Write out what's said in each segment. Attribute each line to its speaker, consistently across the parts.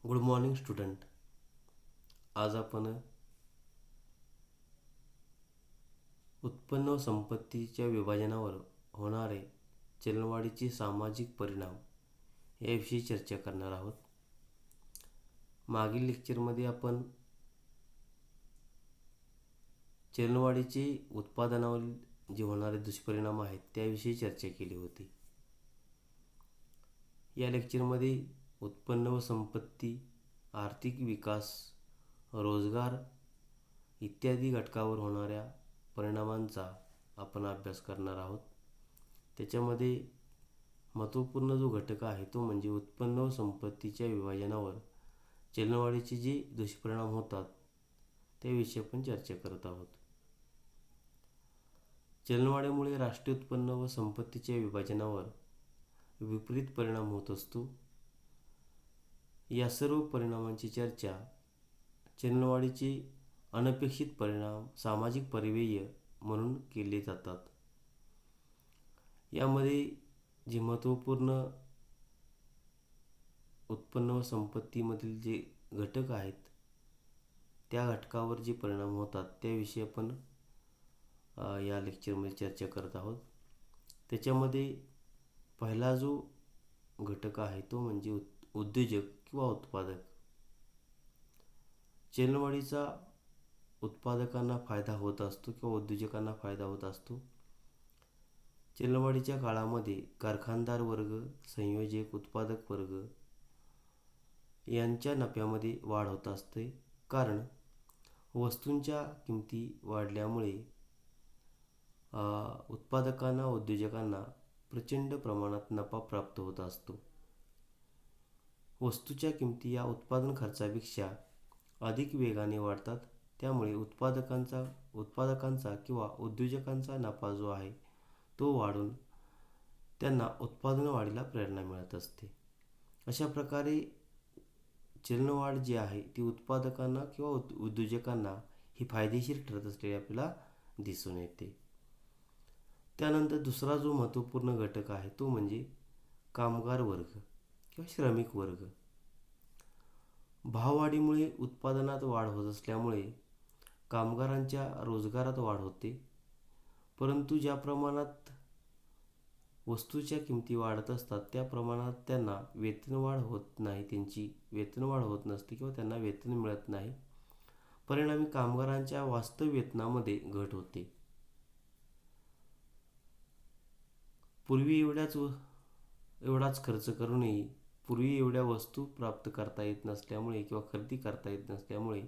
Speaker 1: Good morning student. आज आपण उत्पन्न व संपत्तीच्या विभाजनावर होणारे चलनवाढीचे सामाजिक परिणाम याविषयी चर्चा करणार आहोत. मागील लेक्चरमध्ये आपण चलनवाढीचे उत्पादनावर जे होणारे दुष्परिणाम आहेत त्याविषयी चर्चा केली होती. या लेक्चरमध्ये उत्पन्न व संपत्ती, आर्थिक विकास, रोजगार इत्यादी घटकावर होणाऱ्या परिणामांचा आपण अभ्यास करणार आहोत. त्याच्यामध्ये महत्त्वपूर्ण जो घटक आहे तो म्हणजे उत्पन्न व संपत्तीच्या विभाजनावर चलनवाढीचे जे दुष्परिणाम होतात त्याविषयी आपण चर्चा करत आहोत. चलनवाढीमुळे राष्ट्रीय उत्पन्न व संपत्तीच्या विभाजनावर विपरीत परिणाम होत असतो. या सर्व परिणामांची चर्चा चलनवाढीचे अनपेक्षित परिणाम, सामाजिक परिव्यय म्हणून केले जातात. यामध्ये जे महत्त्वपूर्ण उत्पन्न व संपत्तीमधील जे घटक आहेत त्या घटकावर जे परिणाम होतात त्याविषयी आपण या लेक्चरमध्ये चर्चा करत आहोत. त्याच्यामध्ये पहिला जो घटक आहे तो म्हणजे उद्योजक किंवा उत्पादक. चलनवाढीचा उत्पादकांना फायदा होत असतो किंवा उद्योजकांना फायदा होत असतो. चलनवाढीच्या काळामध्ये कारखानदार वर्ग, संयोजक, उत्पादक वर्ग यांच्या नफ्यामध्ये वाढ होत असते, कारण वस्तूंच्या किमती वाढल्यामुळे उत्पादकांना, उद्योजकांना प्रचंड प्रमाणात नफा प्राप्त होत असतो. वस्तूच्या किमती या उत्पादन खर्चापेक्षा अधिक वेगाने वाढतात, त्यामुळे उत्पादकांचा किंवा उद्योजकांचा नफा जो आहे तो वाढून त्यांना उत्पादन वाढीला प्रेरणा मिळत असते. अशा प्रकारे चलनवाढ जी आहे ती उत्पादकांना किंवा उद्योजकांना ही फायदेशीर ठरत असलेली आपल्याला दिसून येते. त्यानंतर दुसरा जो महत्त्वपूर्ण घटक आहे तो म्हणजे कामगार वर्ग किंवा श्रमिक वर्ग. भाववाढीमुळे उत्पादनात वाढ होत असल्यामुळे कामगारांच्या रोजगारात वाढ होते, परंतु ज्या प्रमाणात वस्तूच्या किमती वाढत असतात त्या प्रमाणात त्यांना वेतनवाढ होत नाही, त्यांची वेतनवाढ होत नसते किंवा त्यांना वेतन मिळत नाही. परिणामी कामगारांच्या वास्तव वेतनामध्ये घट होते. पूर्वी एवढाच खर्च करूनही पूर्वी एवढ्या वस्तू प्राप्त करता येत नसल्यामुळे किंवा खरेदी करता येत नसल्यामुळे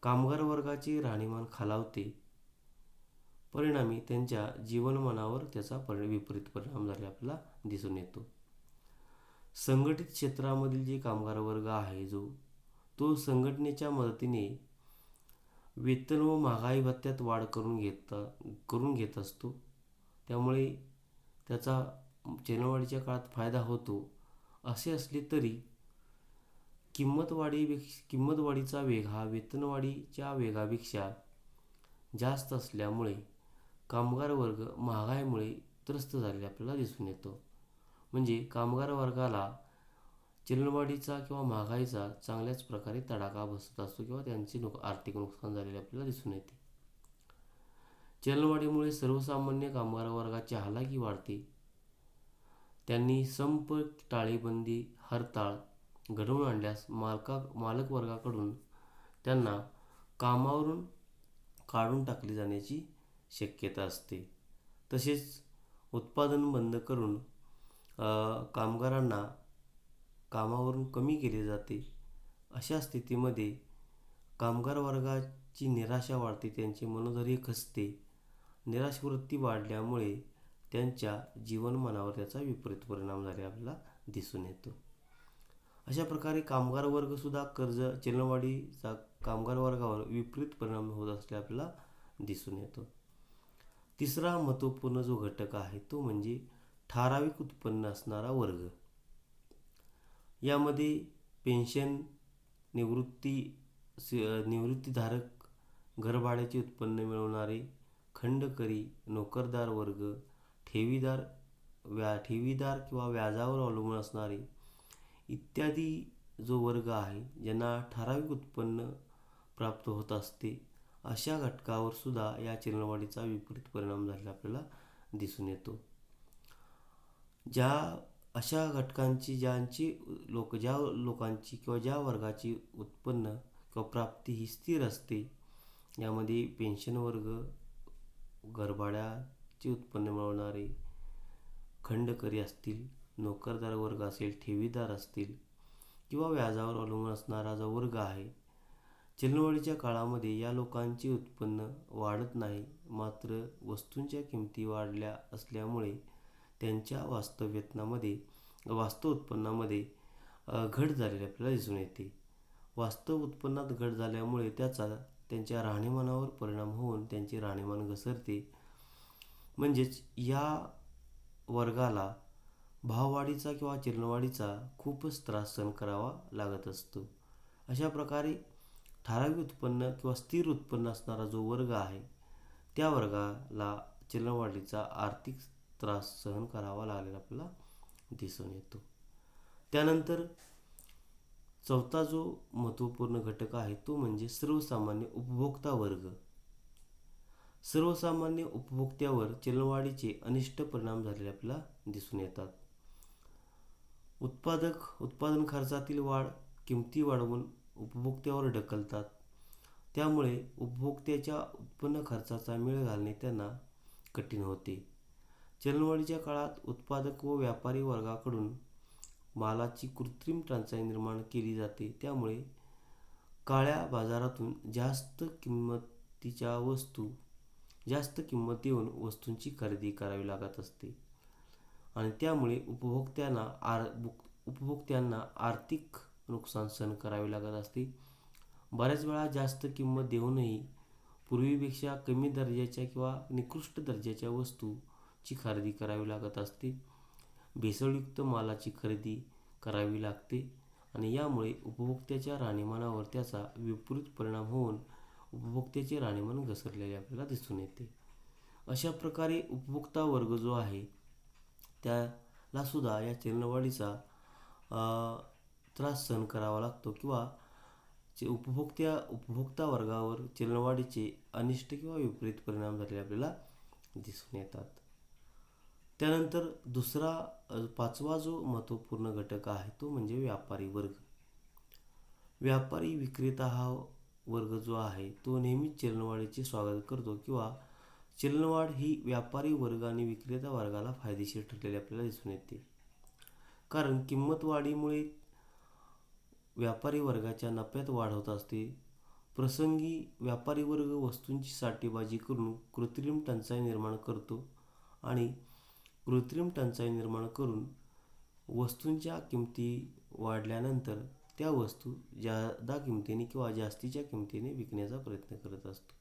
Speaker 1: कामगार वर्गाचे राहणीमान खालावते. परिणामी त्यांच्या जीवनमानावर त्याचा विपरीत परिणाम झाले आपल्याला दिसून येतो. संघटित क्षेत्रामधील जे कामगार वर्ग आहे तो संघटनेच्या मदतीने वेतन व महागाई भत्त्यात वाढ करून घेत असतो. त्यामुळे त्याचा चलनवाढीच्या काळात फायदा होतो. असे असले तरी किंमत वाढीचा वेग हा वेतनवाढीच्या वेगापेक्षा जास्त असल्यामुळे कामगार वर्ग महागाईमुळे त्रस्त झालेला आपल्याला दिसून येतो. म्हणजे कामगार वर्गाला चलनवाढीचा किंवा महागाईचा चांगल्याच प्रकारे तडाखा बसत असतो किंवा त्यांचे आर्थिक नुकसान झालेले आपल्याला दिसून येते. चलनवाढीमुळे सर्वसामान्य कामगार वर्गाची हालाकी वाढते. त्यांनी संप, टाळेबंदी, हरताळ घडवून आणल्यास मालक वर्गाकडून त्यांना कामावरून काढून टाकले जाण्याची शक्यता असते. तसेच उत्पादन बंद करून कामगारांना कामावरून कमी केले जाते. अशा स्थितीमध्ये कामगार वर्गाची निराशा वाढते, त्यांचे मनोधैर्य खचते. निराशवृत्ती वाढल्यामुळे त्यांच्या जीवनमानावर त्याचा विपरीत परिणाम झाले आपल्याला दिसून येतो. अशा प्रकारे कामगार वर्गसुद्धा चलनवाढीचा कामगार वर्गावर विपरीत परिणाम होत असल्याचे आपल्याला दिसून येतो. तिसरा महत्त्वपूर्ण जो घटक आहे तो म्हणजे ठराविक उत्पन्न असणारा वर्ग. यामध्ये पेन्शन, निवृत्तीधारक, घरभाड्याचे उत्पन्न मिळवणारे, खंडकरी, नोकरदार वर्ग, ठेवीदार किंवा व्याजावर अवलंबून असणारे इत्यादी जो वर्ग आहे ज्यांना ठराविक उत्पन्न प्राप्त होत असते, अशा घटकावर सुद्धा या चलनवाढीचा विपरीत परिणाम झालेला आपल्याला दिसून येतो. ज्या अशा घटकांची ज्या लोकांची किंवा ज्या वर्गाची उत्पन्न किंवा प्राप्ती ही स्थिर असते, यामध्ये पेन्शन वर्ग, घरभाड्याचे उत्पन्न मिळवणारे, खंडकरी असतील, नोकरदार वर्ग असेल, ठेवीदार असतील किंवा व्याजावर अवलंबून असणारा जो वर्ग आहे, चलनवाढीच्या काळामध्ये या लोकांचे उत्पन्न वाढत नाही, मात्र वस्तूंच्या किमती वाढल्या असल्यामुळे त्यांच्या वास्तव उत्पन्नामध्ये घट झालेली आपल्याला दिसून येते. वास्तव उत्पन्नात घट झाल्यामुळे त्याचा त्यांच्या राहणीमानावर परिणाम होऊन त्यांचे राहणीमान घसरते. म्हणजेच या वर्गाला भाववाढीचा किंवा चलनवाढीचा खूपच त्रास सहन करावा लागत असतो. अशा प्रकारे ठराविक उत्पन्न किंवा स्थिर उत्पन्न असणारा जो वर्ग आहे, त्या वर्गाला चलनवाढीचा आर्थिक त्रास सहन करावा लागलेला आपल्याला दिसून येतो. त्यानंतर चौथा जो महत्त्वपूर्ण घटक आहे तो म्हणजे सर्वसामान्य उपभोक्ता वर्ग. सर्वसामान्य उपभोक्त्यावर चलनवाढीचे अनिष्ट परिणाम झालेले आपल्याला दिसून येतात. उत्पादन खर्चातील वाढ किमती वाढवून उपभोक्त्यावर ढकलतात. त्यामुळे उपभोक्त्याच्या उत्पन्न खर्चाचा मेळ घालणे त्यांना कठीण होते. चलनवाढीच्या काळात उत्पादक व व्यापारी वर्गाकडून मालाची कृत्रिम टंचाई निर्माण केली जाते. त्यामुळे काळ्या बाजारातून जास्त किंमत देऊन वस्तूंची खरेदी करावी लागत असते आणि त्यामुळे उपभोक्त्यांना आर्थिक नुकसान सहन करावे लागत असते. बऱ्याच वेळा जास्त किंमत देऊनही पूर्वीपेक्षा कमी दर्जाच्या किंवा निकृष्ट दर्जाच्या वस्तूची खरेदी करावी लागत असते. भेसळयुक्त मालाची खरेदी करावी लागते आणि यामुळे उपभोक्त्याच्या राहणीमानावर त्याचा विपरीत परिणाम होऊन उपभोक्त्याचे राहणीमान घसरलेले आपल्याला दिसून येते. अशा प्रकारे उपभोक्ता वर्ग जो आहे त्याला सुद्धा या चलनवाढीचा त्रास सहन करावा लागतो किंवा उपभोक्ता वर्गावर चलनवाढीचे अनिष्ट किंवा विपरीत परिणाम झालेले आपल्याला दिसून येतात. त्यानंतर पाचवा जो महत्त्वपूर्ण घटक आहे तो म्हणजे व्यापारी वर्ग. व्यापारी विक्रेता हा वर्ग जो आहे तो नेहमीच चलनवाढीचे स्वागत करतो किंवा चलनवाढ ही व्यापारी वर्ग आणि विक्रेता वर्गाला फायदेशीर ठरलेली आपल्याला दिसून येते. कारण किंमत वाढीमुळे व्यापारी वर्गाच्या नफ्यात वाढ होत असते. प्रसंगी व्यापारी वर्ग वस्तूंची साठेबाजी करून कृत्रिम टंचाई निर्माण करतो आणि कृत्रिम टंचाई निर्माण करून वस्तूंच्या किमती वाढल्यानंतर त्या वस्तू जादा किमतीने किंवा जास्तीच्या किमतीने विकण्याचा प्रयत्न करत असतो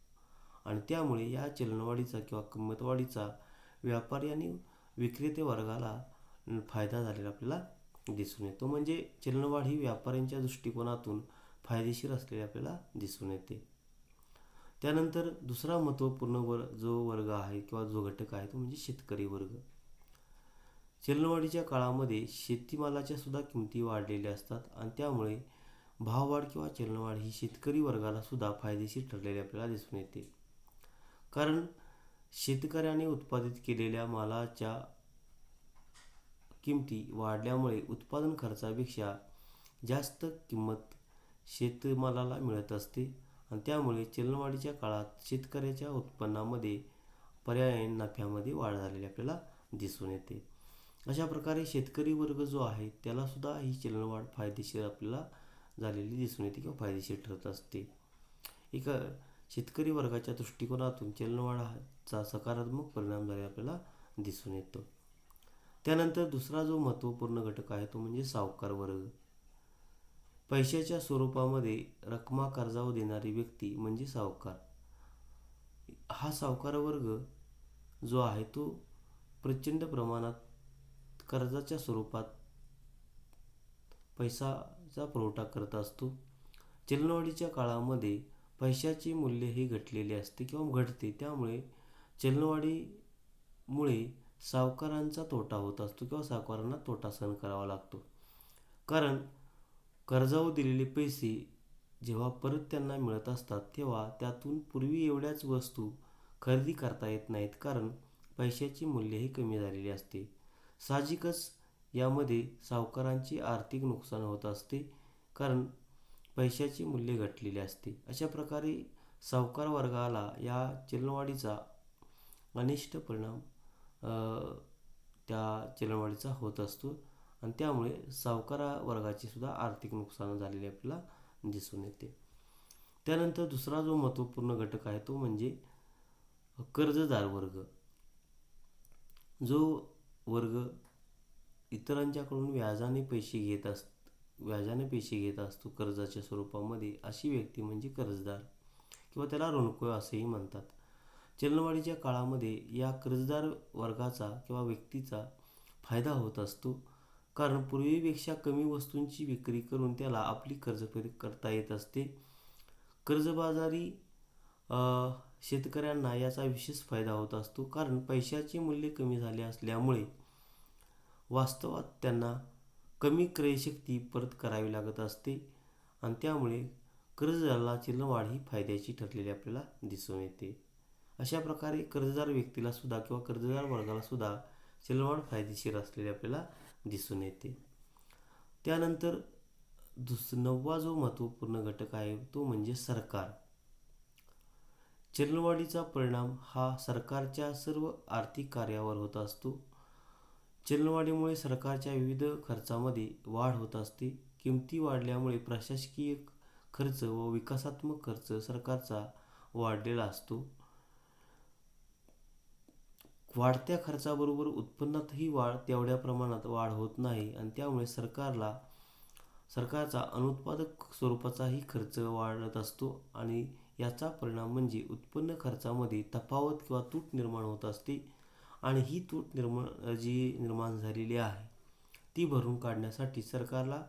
Speaker 1: आणि त्यामुळे या चलनवाढीचा किंवा किंमतवाढीचा व्यापारी आणि विक्रेते वर्गाला फायदा झालेला आपल्याला दिसून येतो. म्हणजे चलनवाढ ही व्यापाऱ्यांच्या दृष्टिकोनातून फायदेशीर असलेली आपल्याला दिसून येते. त्यानंतर दुसरा महत्त्वपूर्ण जो वर्ग आहे किंवा जो घटक आहे तो म्हणजे शेतकरी वर्ग. चलनवाढीच्या काळामध्ये शेतीमालाच्या सुद्धा किमती वाढलेल्या असतात आणि त्यामुळे भाववाढ किंवा चलनवाढ ही शेतकरी वर्गाला सुद्धा फायदेशीर ठरलेली आपल्याला दिसून येते. कारण शेतकऱ्याने उत्पादित केलेल्या मालाच्या किमती वाढल्यामुळे उत्पादन खर्चापेक्षा जास्त किंमत शेतमालाला मिळत असते आणि त्यामुळे चलनवाढीच्या काळात शेतकऱ्याच्या उत्पन्नामध्ये पर्यायी नफ्यामध्ये वाढ झालेली आपल्याला दिसून येते. अशा प्रकारे शेतकरी वर्ग जो आहे त्यालासुद्धा ही चलनवाढ फायदेशीर आपल्याला झालेली दिसून येते किंवा फायदेशीर ठरत असते. एका शेतकरी वर्गाच्या दृष्टिकोनातून चलनवाढीचा सकारात्मक परिणाम झालेला आपल्याला दिसून येतो. त्यानंतर दुसरा जो महत्त्वपूर्ण घटक आहे तो म्हणजे सावकार वर्ग. पैशाच्या स्वरूपामध्ये रकमा कर्जावर देणारी व्यक्ती म्हणजे सावकार. हा सावकार वर्ग जो आहे तो प्रचंड प्रमाणात कर्जाच्या स्वरूपात पैशाचा पुरवठा करत असतो. चलनवाढीच्या काळामध्ये पैशाचे मूल्य हे घटलेले असते किंवा घटते. त्यामुळे चलनवाढीमुळे सावकारांचा तोटा होत असतो किंवा सावकारांना तोटा सहन करावा लागतो. कारण कर्जावर दिलेले पैसे जेव्हा परत त्यांना मिळत असतात तेव्हा त्यातून पूर्वी एवढ्याच वस्तू खरेदी करता येत नाहीत, कारण पैशाचे मूल्यही कमी झालेले असते. साहजिकच यामध्ये सावकारांचे आर्थिक नुकसान होत असते, कारण पैशाचे मूल्य घटलेले असते. अशा प्रकारे सावकार वर्गाला या चलनवाढीचा अनिष्ट परिणाम त्या चलनवाढीचा होत असतो आणि त्यामुळे सावकार वर्गाचे सुद्धा आर्थिक नुकसान झालेले आपल्याला दिसून येते. त्यानंतर दुसरा जो महत्त्वपूर्ण घटक आहे तो म्हणजे कर्जदार वर्ग. जो वर्ग इतरांच्याकडून व्याजाने पैसे घेत असतो कर्जाच्या स्वरूपामध्ये, अशी व्यक्ती म्हणजे कर्जदार किंवा त्याला ऋणको असेही म्हणतात. चलनवाढीच्या काळामध्ये या कर्जदार वर्गाचा किंवा व्यक्तीचा फायदा होत असतो, कारण पूर्वीपेक्षा कमी वस्तूंची विक्री करून त्याला आपली कर्जफेड करता येत असते. कर्जबाजारी शेतकऱ्यांना याचा विशेष फायदा होत असतो, कारण पैशाचे मूल्य कमी झाले असल्यामुळे वास्तवात त्यांना कमी क्रयशक्ती परत करावी लागत असते आणि त्यामुळे कर्जदाराला चलनवाढ ही फायद्याची ठरलेली आपल्याला दिसून येते. अशा प्रकारे कर्जदार व्यक्तीला सुद्धा किंवा कर्जदार वर्गाला सुद्धा चलनवाढ फायदेशीर असलेली आपल्याला दिसून येते. त्यानंतर 9वा जो महत्त्वपूर्ण घटक आहे तो म्हणजे सरकार. चलनवाढीचा परिणाम हा सरकारच्या सर्व आर्थिक कार्यावर होत असतो. चलनवाढीमुळे सरकारच्या विविध खर्चामध्ये वाढ होत असते. किमती वाढल्यामुळे प्रशासकीय खर्च व विकासात्मक खर्च सरकारचा वाढलेला असतो. वाढत्या खर्चाबरोबर उत्पन्नातही तेवढ्या प्रमाणात वाढ होत नाही आणि त्यामुळे सरकारचा अनुत्पादक स्वरूपाचाही खर्च वाढत असतो आणि याचा परिणाम म्हणजे उत्पन्न खर्चामध्ये तफावत किंवा तूट निर्माण होत असते आणि ही तूट निर्माण झालेली आहे ती भरून काढण्यासाठी सरकारला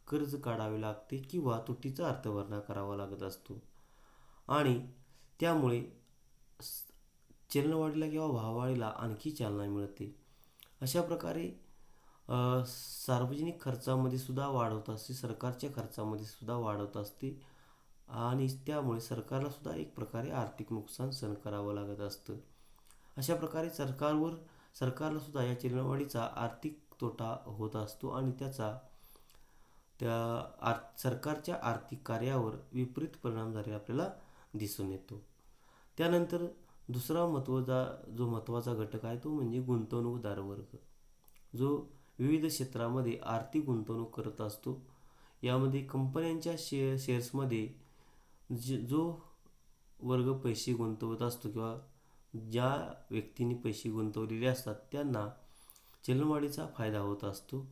Speaker 1: कर्ज काढावे लागते किंवा तुटीचा अर्थभरणा करावा लागत असतो आणि त्यामुळे चलनवाढीला किंवा भाववाढीला आणखी चालना मिळते. अशा प्रकारे सार्वजनिक खर्चामध्ये सुद्धा वाढ होत असते, सरकारच्या खर्चामध्ये सुद्धा वाढ होत असते आणि त्यामुळे सरकारला सुद्धा एक प्रकारे आर्थिक नुकसान सहन करावं लागत असतं. अशा प्रकारे सरकारला सुद्धा या चलनवाढीचा आर्थिक तोटा होत असतो आणि त्याचा सरकारच्या आर्थिक कार्यावर विपरीत परिणाम झालेला आपल्याला दिसून येतो. त्यानंतर दुसरा महत्त्वाचा घटक आहे तो म्हणजे गुंतवणूकदार वर्ग, जो विविध क्षेत्रामध्ये आर्थिक गुंतवणूक करत असतो. यामध्ये कंपन्यांच्या शेअर्समध्ये जो वर्ग पैसे गुंतवत असतो किंवा ज्या व्यक्तींनी पैसे गुंतवलेले असतात त्यांना चलनवाढीचा फायदा होत असतो,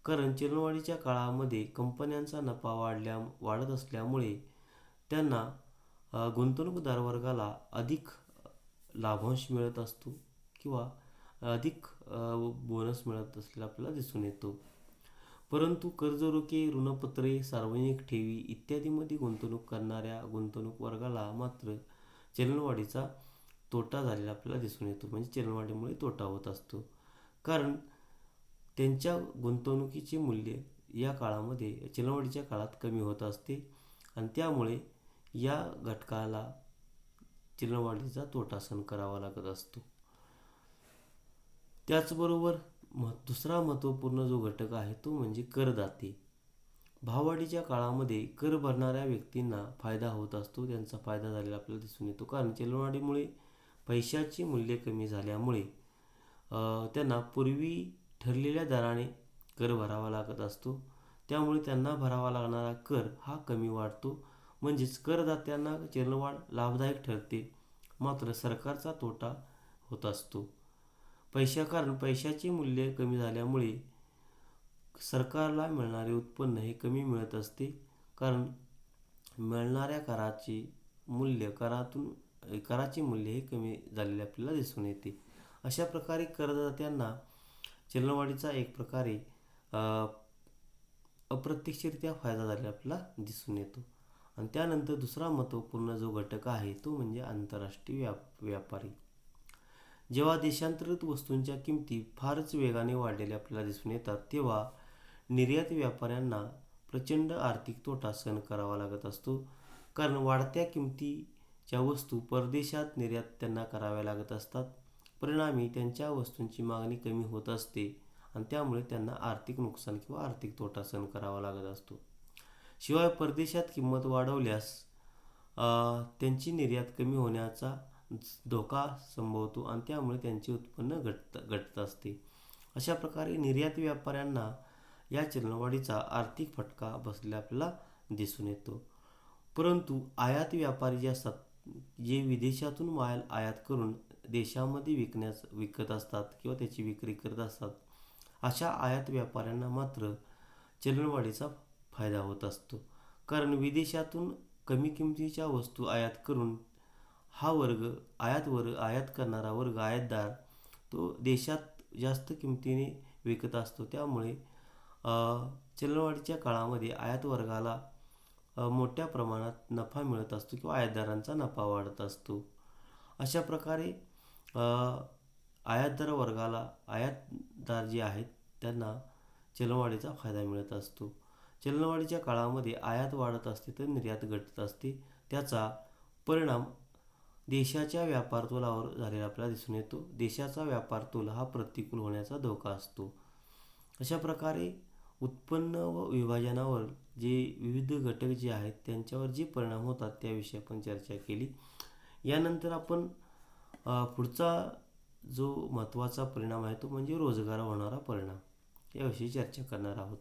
Speaker 1: कारण चलनवाढीच्या काळामध्ये कंपन्यांचा नफा वाढत असल्यामुळे त्यांना गुंतवणूकदार वर्गाला अधिक लाभांश मिळत असतो किंवा अधिक बोनस मिळत असलेला आपल्याला दिसून येतो. परंतु कर्ज रोखे, ऋणपत्रे, सार्वजनिक ठेवी इत्यादींमध्ये गुंतवणूक करणाऱ्या गुंतवणूक वर्गाला मात्र चलनवाढीचा तोटा झालेला आपल्याला दिसून येतो, म्हणजे चलनवाढीमुळे तोटा होत असतो, कारण त्यांच्या गुंतवणुकीचे मूल्य या काळामध्ये चलनवाढीच्या काळात कमी होत असते आणि त्यामुळे या घटकाला चलनवाढीचा तोटा सहन करावा लागत असतो. त्याचबरोबर दुसरा महत्त्वपूर्ण जो घटक आहे तो म्हणजे करदाते. भाववाढीच्या काळामध्ये कर भरणाऱ्या व्यक्तींना फायदा होत असतो, त्यांचा फायदा झालेला आपल्याला दिसून येतो, कारण चलनवाढीमुळे पैशाचे मूल्य कमी झाल्यामुळे त्यांना पूर्वी ठरलेल्या दराने कर भरावा लागत असतो. त्यामुळे त्यांना भरावा लागणारा कर हा कमी वाढतो, म्हणजेच करदात्यांना चलनवाढ लाभदायक ठरते, मात्र सरकारचा तोटा होत असतो. कारण पैशाचे मूल्य कमी झाल्यामुळे सरकारला मिळणारे उत्पन्न हे कमी मिळत असते, कारण मिळणाऱ्या कराचे मूल्य हे कमी झालेले आपल्याला दिसून येते. अशा प्रकारे करदात्यांना चलनवाढीचा एक प्रकारे अप्रत्यक्षरित्या फायदा झालेला आपल्याला दिसून येतो. आणि त्यानंतर दुसरा महत्त्वपूर्ण जो घटक आहे तो म्हणजे आंतरराष्ट्रीय व्यापारी. जेव्हा देशांतर्गत वस्तूंच्या किमती फारच वेगाने वाढलेल्या आपल्याला दिसून येतात तेव्हा निर्यात व्यापाऱ्यांना प्रचंड आर्थिक तोटा सहन करावा लागत असतो. कारण वाढत्या किमतीच्या वस्तू परदेशात निर्यात त्यांना कराव्या लागत असतात. परिणामी त्यांच्या वस्तूंची मागणी कमी होत असते आणि त्यामुळे त्यांना आर्थिक नुकसान किंवा आर्थिक तोटा सहन करावा लागत असतो. शिवाय परदेशात किंमत वाढवल्यास त्यांची निर्यात कमी होण्याचा धोका संभवतो आणि त्यामुळे त्यांचे उत्पन्न घटत असते. अशा प्रकारे निर्यात व्यापाऱ्यांना या चलनवाढीचा आर्थिक फटका बसलेला आपल्याला दिसून येतो. परंतु आयात व्यापारी जे असतात, जे विदेशातून माल आयात करून देशामध्ये विकत असतात किंवा त्याची विक्री करत असतात, अशा आयात व्यापाऱ्यांना मात्र चलनवाढीचा फायदा होत असतो. कारण विदेशातून कमी किमतीच्या वस्तू आयात करून हा आयात करणारा वर्ग, आयातदार, तो देशात जास्त किमतीने विकत असतो. त्यामुळे चलनवाढीच्या काळामध्ये आयात वर्गाला मोठ्या प्रमाणात नफा मिळत असतो किंवा आयातदारांचा नफा वाढत असतो. अशा प्रकारे आयातदार जे आहेत त्यांना चलनवाढीचा फायदा मिळत असतो. चलनवाढीच्या काळामध्ये आयात वाढत असते तर निर्यात घटत असते. त्याचा परिणाम देशाच्या व्यापार तोलावर झालेला आपल्याला दिसून येतो. देशाचा व्यापार तोल हा प्रतिकूल होण्याचा धोका असतो. अशा प्रकारे उत्पन्न व विभाजनावर जे विविध घटक जे आहेत त्यांच्यावर जे परिणाम होतात त्याविषयी आपण चर्चा केली. यानंतर आपण पुढचा जो महत्त्वाचा परिणाम आहे तो म्हणजे रोजगारावर होणारा परिणाम याविषयी चर्चा करणार आहोत.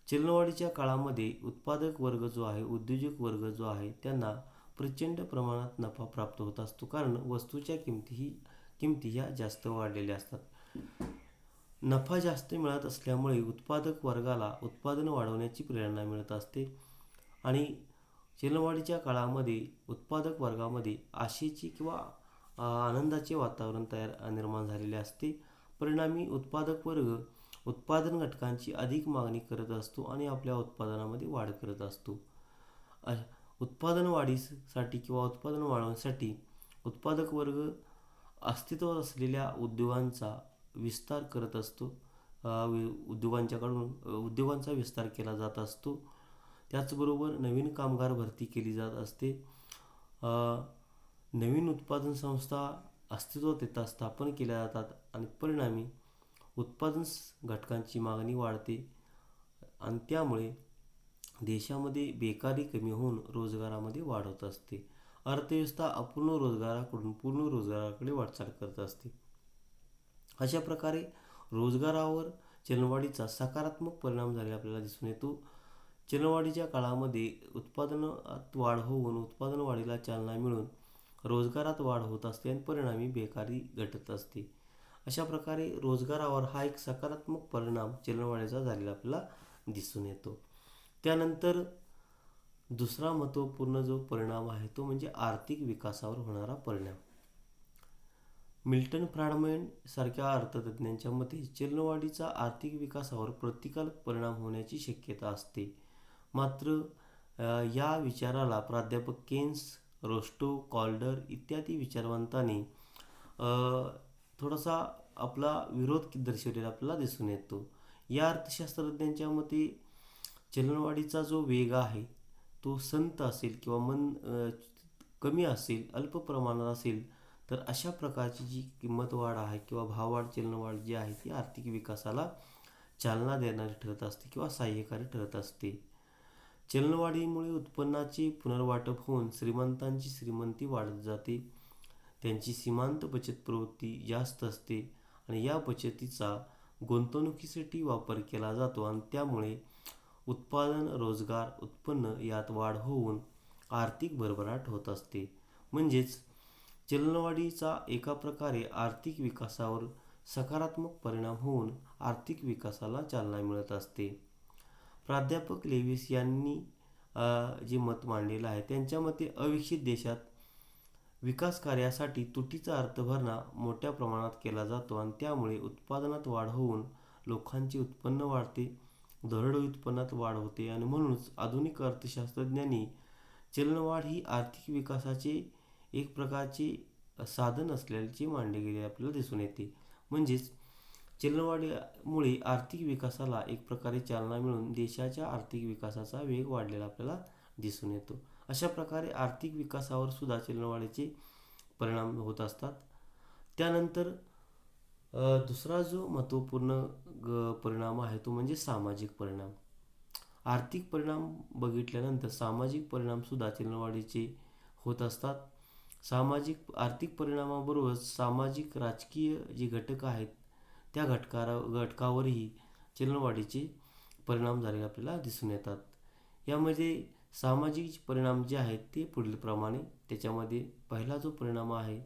Speaker 1: चलनवाढीच्या काळामध्ये उत्पादक वर्ग जो आहे, उद्योजक वर्ग जो आहे, त्यांना प्रचंड प्रमाणात नफा प्राप्त होत असतो. कारण वस्तूच्या किमती ह्या जास्त वाढलेल्या असतात. नफा जास्त मिळत असल्यामुळे उत्पादक वर्गाला उत्पादन वाढवण्याची प्रेरणा मिळत असते आणि चलनवाढीच्या काळामध्ये उत्पादक वर्गामध्ये आशेची किंवा आनंदाचे वातावरण निर्माण झालेले असते. परिणामी उत्पादक वर्ग उत्पादन घटकांची अधिक मागणी करत असतो आणि आपल्या उत्पादनामध्ये वाढ करत असतो. उत्पादन वाढीसाठी किंवा उत्पादन वाढवण्यासाठी उत्पादक वर्ग अस्तित्वात असलेल्या उद्योगांचा विस्तार करत असतो. उद्योगांचा विस्तार केला जात असतो. त्याचबरोबर नवीन कामगार भरती केली जात असते. नवीन उत्पादन संस्था अस्तित्वात येतात, स्थापन केल्या जातात आणि परिणामी उत्पादन घटकांची मागणी वाढते आणि त्यामुळे देशामध्ये बेकारी कमी होऊन रोजगारामध्ये वाढ होत असते. अर्थव्यवस्था अपूर्ण रोजगाराकडून पूर्ण रोजगाराकडे वाटचाल करत असते. अशा प्रकारे रोजगारावर चलनवाढीचा सकारात्मक परिणाम झालेला आपल्याला दिसून येतो. चलनवाढीच्या काळामध्ये उत्पादनात वाढ होऊन उत्पादन वाढीला चालना मिळून रोजगारात वाढ होत असते आणि परिणामी बेकारी घटत असते. अशा प्रकारे रोजगारावर हा एक सकारात्मक परिणाम चलनवाढीचा झालेला आपल्याला दिसून येतो. त्यानंतर दुसरा महत्त्वपूर्ण जो परिणाम आहे तो म्हणजे आर्थिक विकासावर होणारा परिणाम. मिल्टन फ्रीडमॅन सारख्या अर्थतज्ज्ञांच्या मते चलनवाढीचा आर्थिक विकासावर प्रतिकूल परिणाम होण्याची शक्यता असते. मात्र या विचाराला प्राध्यापक केन्स, रोस्टो, कॉल्डर इत्यादी विचारवंतांनी थोडासा आपला विरोध दर्शवलेला आपल्याला दिसून येतो. या अर्थशास्त्रज्ञांच्या मते चलनवाढीचा जो वेग आहे तो संत असेल किंवा कमी असेल, अल्प प्रमाणात असेल तर अशा प्रकारची जी किंमत वाढ आहे किंवा भाववाढ, चलनवाढ जी आहे ती आर्थिक विकासाला चालना देणारी ठरत असते किंवा सहाय्यकारी ठरत असते. चलनवाढीमुळे उत्पन्नाचे पुनर्वाटप होऊन श्रीमंतांची श्रीमंती वाढत जाते. त्यांची सीमांत बचत प्रवृत्ती जास्त असते आणि या बचतीचा गुंतवणुकीसाठी वापर केला जातो आणि त्यामुळे उत्पादन, रोजगार, उत्पन्न यात वाढ होऊन आर्थिक भरभराट होत असते. म्हणजेच चलनवाढीचा एका प्रकारे आर्थिक विकासावर सकारात्मक परिणाम होऊन आर्थिक विकासाला चालना मिळत असते. प्राध्यापक लेविस यांनी जे मत मांडलेलं आहे त्यांच्या मते अविकसित देशात विकास कार्यासाठी तुटीचा अर्थभरणा मोठ्या प्रमाणात केला जातो आणि त्यामुळे उत्पादनात वाढ होऊन लोकांचे उत्पन्न वाढते, दरडोई उत्पन्नात वाढ होते आणि म्हणूनच आधुनिक अर्थशास्त्रज्ञांनी चलनवाढ ही आर्थिक विकासाचे एक प्रकारचे साधन असल्याचे मांडले गेले आपल्याला दिसून येते. म्हणजेच चलनवाढीमुळे आर्थिक विकासाला एक प्रकारे चालना मिळून देशाच्या आर्थिक विकासाचा वेग वाढलेला आपल्याला दिसून येतो. अशा प्रकारे आर्थिक विकासावर सुद्धा चलनवाढीचे परिणाम होत असतात. त्यानंतर दुसरा जो महत्त्वपूर्ण परिणाम आहे तो म्हणजे सामाजिक परिणाम. आर्थिक परिणाम बघितल्यानंतर सामाजिक परिणामसुद्धा चलनवाढीचे होत असतात. आर्थिक परिणामाबरोबरच सामाजिक राजकीय जे घटक आहेत त्या घटकावरही चलनवाढीचे परिणाम झालेले आपल्याला दिसून येतात. यामध्ये सामाजिक परिणाम जे आहेत ते पुढील प्रमाणे. त्याच्यामध्ये पहिला जो परिणाम आहे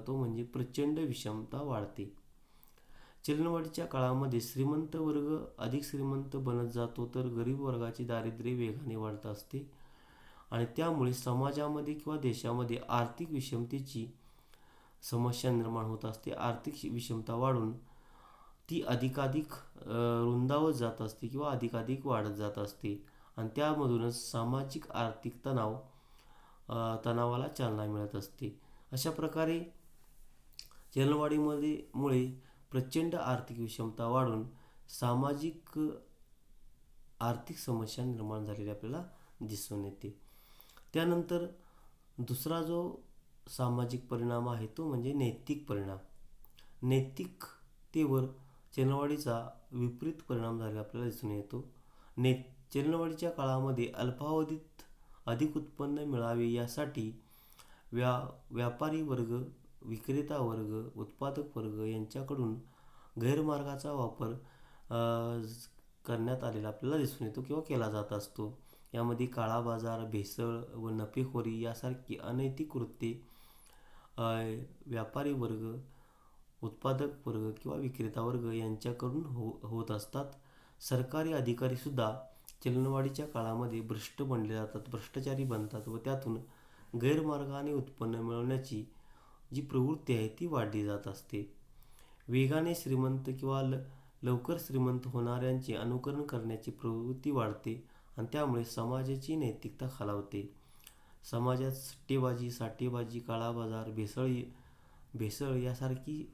Speaker 1: तो म्हणजे प्रचंड विषमता वाढते. चलनवाढीच्या काळामध्ये श्रीमंत वर्ग अधिक श्रीमंत बनत जातो, तर गरीब वर्गाचे दारिद्र्य वेगाने वाढत असते आणि त्यामुळे समाजामध्ये किंवा देशामध्ये आर्थिक विषमतेची समस्या निर्माण होत असते. आर्थिक विषमता वाढून ती अधिकाधिक रुंदावत जात असते किंवा अधिकाधिक वाढत जात असते आणि त्यामधूनच सामाजिक आर्थिक तणावाला चालना मिळत असते. अशा प्रकारे मुळे प्रचंड आर्थिक विषमता वाढून सामाजिक आर्थिक समस्या निर्माण झालेली आपल्याला दिसून येते. त्यानंतर दुसरा जो सामाजिक परिणाम आहे तो म्हणजे नैतिक परिणाम. नैतिकतेवर चलनवाढीचा विपरीत परिणाम झालेला आपल्याला दिसून येतो. चलनवाढीच्या काळामध्ये अल्पावधीत अधिक उत्पन्न मिळावे यासाठी व्यापारी वर्ग, विक्रेता वर्ग, उत्पादक वर्ग यांच्याकडून गैरमार्गाचा वापर करण्यात आलेला आपल्याला दिसून येतो किंवा केला जात असतो. यामध्ये काळा बाजार, भेसळ व नफेखोरी यासारखी अनैतिक कृत्ये व्यापारी वर्ग, उत्पादक वर्ग किंवा विक्रेता वर्ग यांच्याकडून होत असतात. सरकारी अधिकारीसुद्धा चलनवाढीच्या काळामध्ये भ्रष्ट बनले जातात, भ्रष्टाचारी बनतात व त्यातून गैरमार्गाने उत्पन्न मिळवण्याची जी प्रवृत्ती आहे ती वाढली जात असते. वेगाने श्रीमंत किंवा लवकर श्रीमंत होणाऱ्यांचे अनुकरण करण्याची प्रवृत्ती वाढते आणि त्यामुळे समाजाची नैतिकता खालावते. समाजात सट्टेबाजी, साठेबाजी, काळा बाजार, भेसळ यासारखी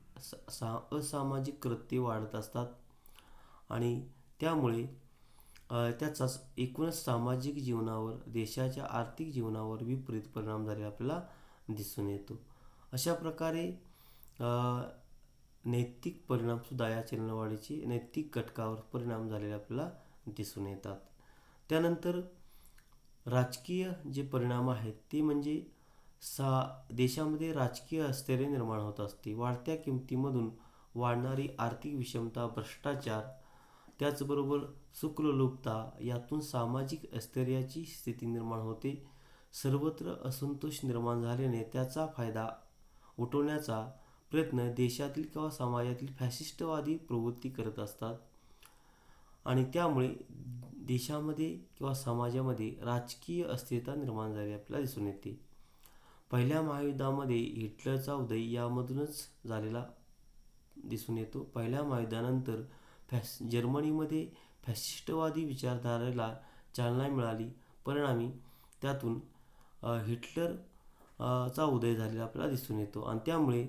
Speaker 1: असामाजिक कृत्ये वाढत असतात आणि त्यामुळे त्याचाच एकूणच सामाजिक जीवनावर, देशाच्या आर्थिक जीवनावर विपरीत परिणाम झालेला आपल्याला दिसून येतो. अशा प्रकारे नैतिक परिणामसुद्धा या चलनवाढीचे नैतिक घटकावर परिणाम झालेले आपल्याला दिसून येतात. त्यानंतर राजकीय जे परिणाम आहेत ते म्हणजे देशामध्ये राजकीय अस्थिरता निर्माण होत असते. वाढत्या किमतीमधून वाढणारी आर्थिक विषमता, भ्रष्टाचार, त्याचबरोबर सुखलोलुपता यातून सामाजिक अस्थिरतेची स्थिती निर्माण होते. सर्वत्र असंतोष निर्माण झाल्याने त्याचा फायदा उठवण्याचा प्रयत्न देशातील किंवा समाजातील फॅसिस्टवादी प्रवृत्ती करत असतात आणि त्यामुळे देशामध्ये किंवा समाजामध्ये राजकीय अस्थिरता निर्माण झाली आपल्याला दिसून येते. पहिल्या महायुद्धामध्ये हिटलरचा उदय यामधूनच झालेला दिसून येतो. पहिल्या महायुद्धानंतर जर्मनीमध्ये फॅसिस्टवादी विचारधारेला चालना मिळाली. परिणामी त्यातून हिटलरचा उदय झालेला आपल्याला दिसून येतो आणि त्यामुळे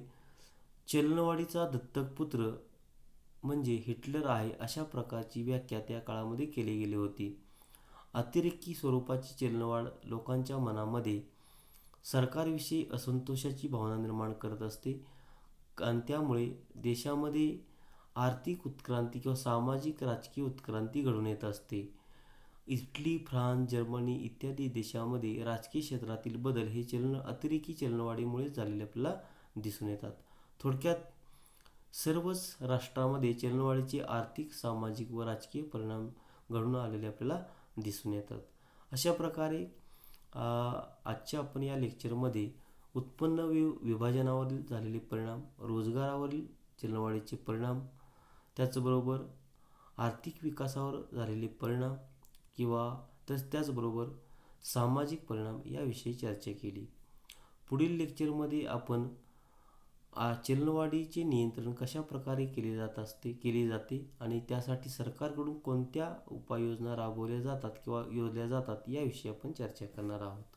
Speaker 1: चलनवाढीचा दत्तक पुत्र म्हणजे हिटलर आहे अशा प्रकारची व्याख्या त्या काळामध्ये केली गेली होती. अतिरेकी स्वरूपाची चलनवाढ लोकांच्या मनामध्ये सरकारविषयी असंतोषाची भावना निर्माण करत असते आणि त्यामुळे देशामध्ये आर्थिक उत्क्रांती किंवा सामाजिक राजकीय उत्क्रांती घडून येत असते. इटली, फ्रान्स, जर्मनी इत्यादी देशामध्ये राजकीय क्षेत्रातील बदल हे अतिरेकी चलनवाढीमुळे झालेले आपल्याला दिसून येतात. थोडक्यात सर्वच राष्ट्रामध्ये चलनवाढीचे आर्थिक, सामाजिक व राजकीय परिणाम घडून आलेले आपल्याला दिसून येतात. अशा प्रकारे आजच्या आपण या लेक्चरमध्ये उत्पन्न विभाजनावरील झालेले परिणाम, रोजगारावरील चलनवाढीचे परिणाम, त्याचबरोबर आर्थिक विकासावर झालेले परिणाम किंवा त्याचबरोबर सामाजिक परिणाम याविषयी चर्चा केली. पुढील लेक्चरमध्ये आपण चलनवाढीचे नियंत्रण कशा प्रकारे केले जाते आणि त्यासाठी सरकारकडून कोणत्या उपाययोजना राबवल्या जातात किंवा योजल्या जातात याविषयी आपण चर्चा करणार आहोत.